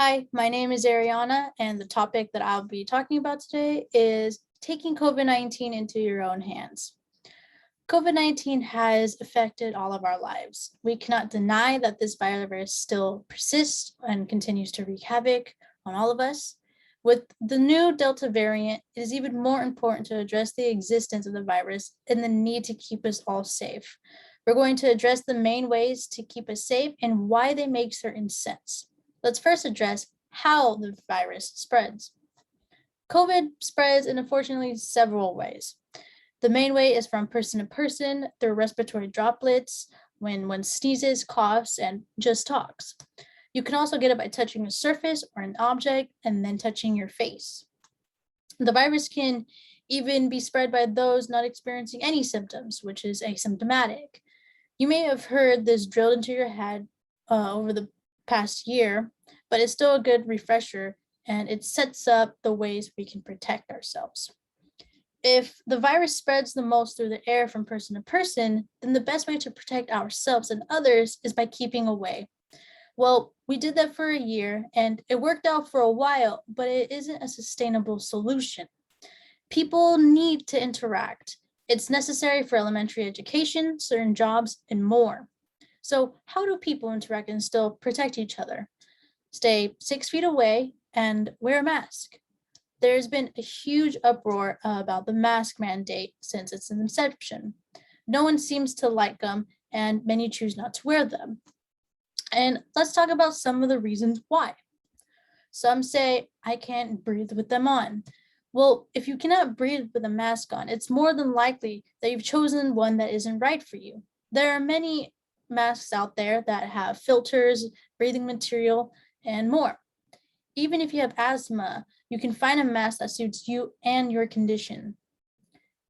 Hi, my name is Ariana, and the topic that I'll be talking about today is taking COVID-19 into your own hands. COVID-19 has affected all of our lives. We cannot deny that this virus still persists and continues to wreak havoc on all of us. With the new Delta variant, it is even more important to address the existence of the virus and the need to keep us all safe. We're going to address the main ways to keep us safe and why they make certain sense. Let's first address how the virus spreads. COVID spreads in unfortunately several ways. The main way is from person to person through respiratory droplets, when one sneezes, coughs, and just talks. You can also get it by touching a surface or an object and then touching your face. The virus can even be spread by those not experiencing any symptoms, which is asymptomatic. You may have heard this drilled into your head over the past year, but it's still a good refresher and it sets up the ways we can protect ourselves. If the virus spreads the most through the air from person to person, then the best way to protect ourselves and others is by keeping away. Well, we did that for a year and it worked out for a while, but it isn't a sustainable solution. People need to interact. It's necessary for elementary education, certain jobs, and more. So, how do people interact and still protect each other? Stay 6 feet away and wear a mask. There's been a huge uproar about the mask mandate since its inception. No one seems to like them, and many choose not to wear them. And let's talk about some of the reasons why. Some say, I can't breathe with them on. Well, if you cannot breathe with a mask on, it's more than likely that you've chosen one that isn't right for you. There are many masks out there that have filters, breathing material, and more. Even if you have asthma, you can find a mask that suits you and your condition.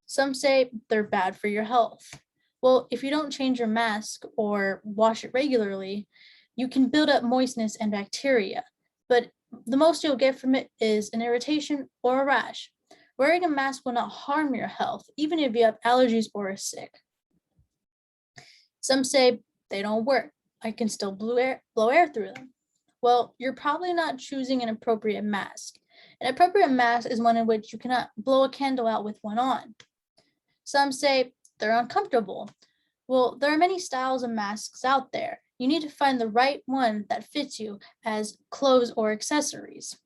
Some say they're bad for your health. Well, if you don't change your mask or wash it regularly, you can build up moistness and bacteria, but the most you'll get from it is an irritation or a rash. Wearing a mask will not harm your health, even if you have allergies or are sick. Some say they don't work. I can still blow air through them. Well, you're probably not choosing an appropriate mask. An appropriate mask is one in which you cannot blow a candle out with one on. Some say they're uncomfortable. Well, there are many styles of masks out there. You need to find the right one that fits you as clothes or accessories.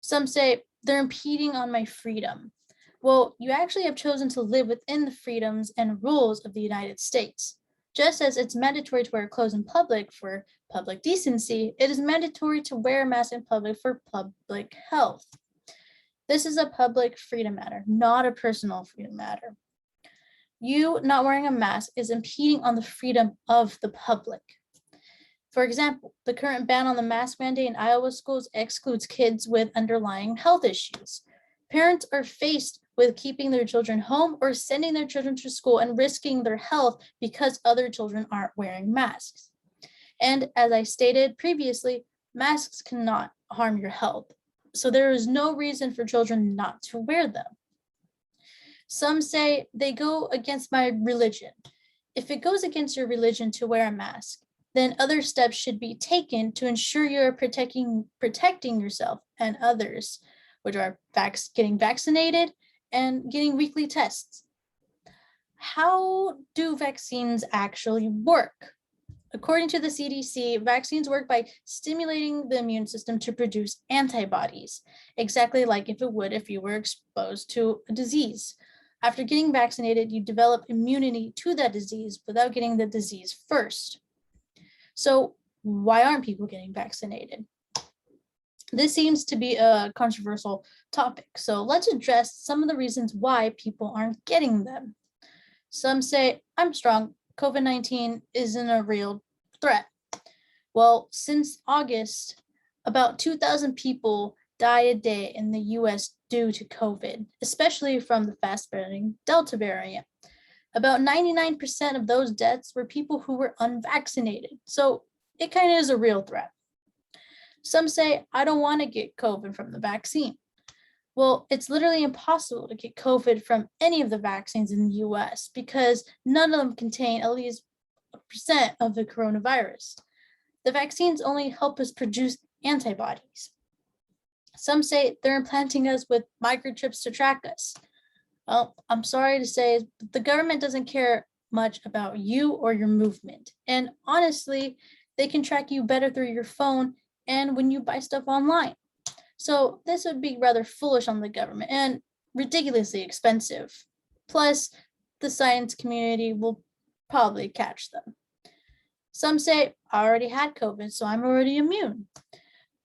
Some say they're impeding on my freedom. Well, you actually have chosen to live within the freedoms and rules of the United States. Just as it's mandatory to wear clothes in public for public decency, it is mandatory to wear a mask in public for public health. This is a public freedom matter, not a personal freedom matter. You not wearing a mask is impeding on the freedom of the public. For example, the current ban on the mask mandate in Iowa schools excludes kids with underlying health issues. Parents are faced with keeping their children home or sending their children to school and risking their health because other children aren't wearing masks. And as I stated previously, masks cannot harm your health. So there is no reason for children not to wear them. Some say they go against my religion. If it goes against your religion to wear a mask, then other steps should be taken to ensure you're protecting yourself and others, which are getting vaccinated and getting weekly tests. How do vaccines actually work? According to the CDC, vaccines work by stimulating the immune system to produce antibodies, exactly like if it would if you were exposed to a disease. After getting vaccinated, you develop immunity to that disease without getting the disease first. So why aren't people getting vaccinated? This seems to be a controversial topic, so let's address some of the reasons why people aren't getting them. Some say, I'm strong, COVID-19 isn't a real threat. Well, since August, about 2,000 people die a day in the US due to COVID, especially from the fast-spreading Delta variant. About 99% of those deaths were people who were unvaccinated, so it kind of is a real threat. Some say, I don't want to get COVID from the vaccine. Well, it's literally impossible to get COVID from any of the vaccines in the US because none of them contain at least a percent of the coronavirus. The vaccines only help us produce antibodies. Some say they're implanting us with microchips to track us. Well, I'm sorry to say, but the government doesn't care much about you or your movement. And honestly, they can track you better through your phone and when you buy stuff online. So this would be rather foolish on the government and ridiculously expensive. Plus, the science community will probably catch them. Some say, I already had COVID, so I'm already immune.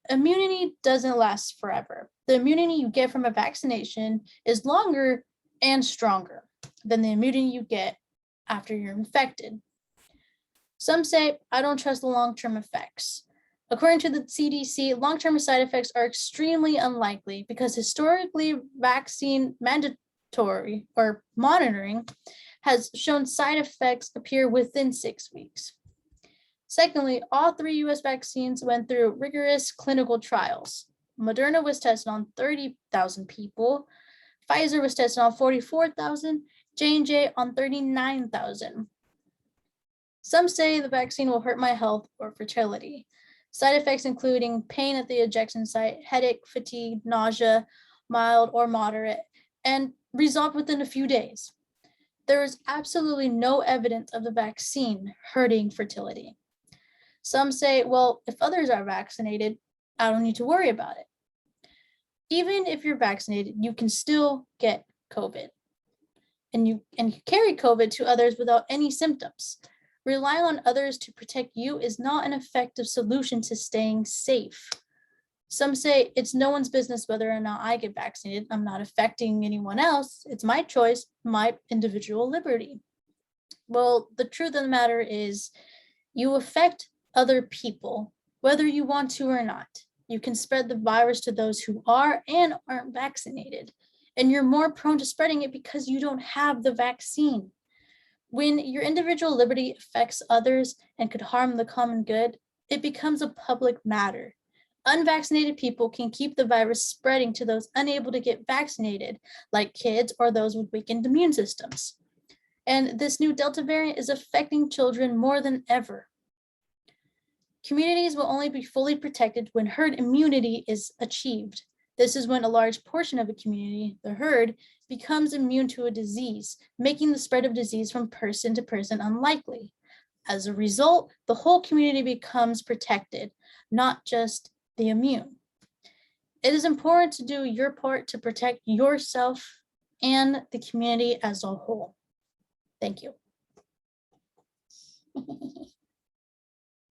Immunity doesn't last forever. The immunity you get from a vaccination is longer and stronger than the immunity you get after you're infected. Some say, I don't trust the long-term effects. According to the CDC, long-term side effects are extremely unlikely because historically vaccine mandatory or monitoring has shown side effects appear within 6 weeks. Secondly, all 3 US vaccines went through rigorous clinical trials. Moderna was tested on 30,000 people, Pfizer was tested on 44,000, J&J on 39,000. Some say the vaccine will hurt my health or fertility. Side effects including pain at the injection site, headache, fatigue, nausea, mild or moderate, and resolve within a few days. There is absolutely no evidence of the vaccine hurting fertility. Some say, well, if others are vaccinated, I don't need to worry about it. Even if you're vaccinated, you can still get COVID. And you carry COVID to others without any symptoms. Relying on others to protect you is not an effective solution to staying safe. Some say it's no one's business whether or not I get vaccinated. I'm not affecting anyone else. It's my choice, my individual liberty. Well, the truth of the matter is you affect other people, whether you want to or not. You can spread the virus to those who are and aren't vaccinated. And you're more prone to spreading it because you don't have the vaccine. When your individual liberty affects others and could harm the common good, it becomes a public matter. Unvaccinated people can keep the virus spreading to those unable to get vaccinated, like kids or those with weakened immune systems. And this new Delta variant is affecting children more than ever. Communities will only be fully protected when herd immunity is achieved. This is when a large portion of a community, the herd, becomes immune to a disease, making the spread of disease from person to person unlikely. As a result, the whole community becomes protected, not just the immune. It is important to do your part to protect yourself and the community as a whole. Thank you.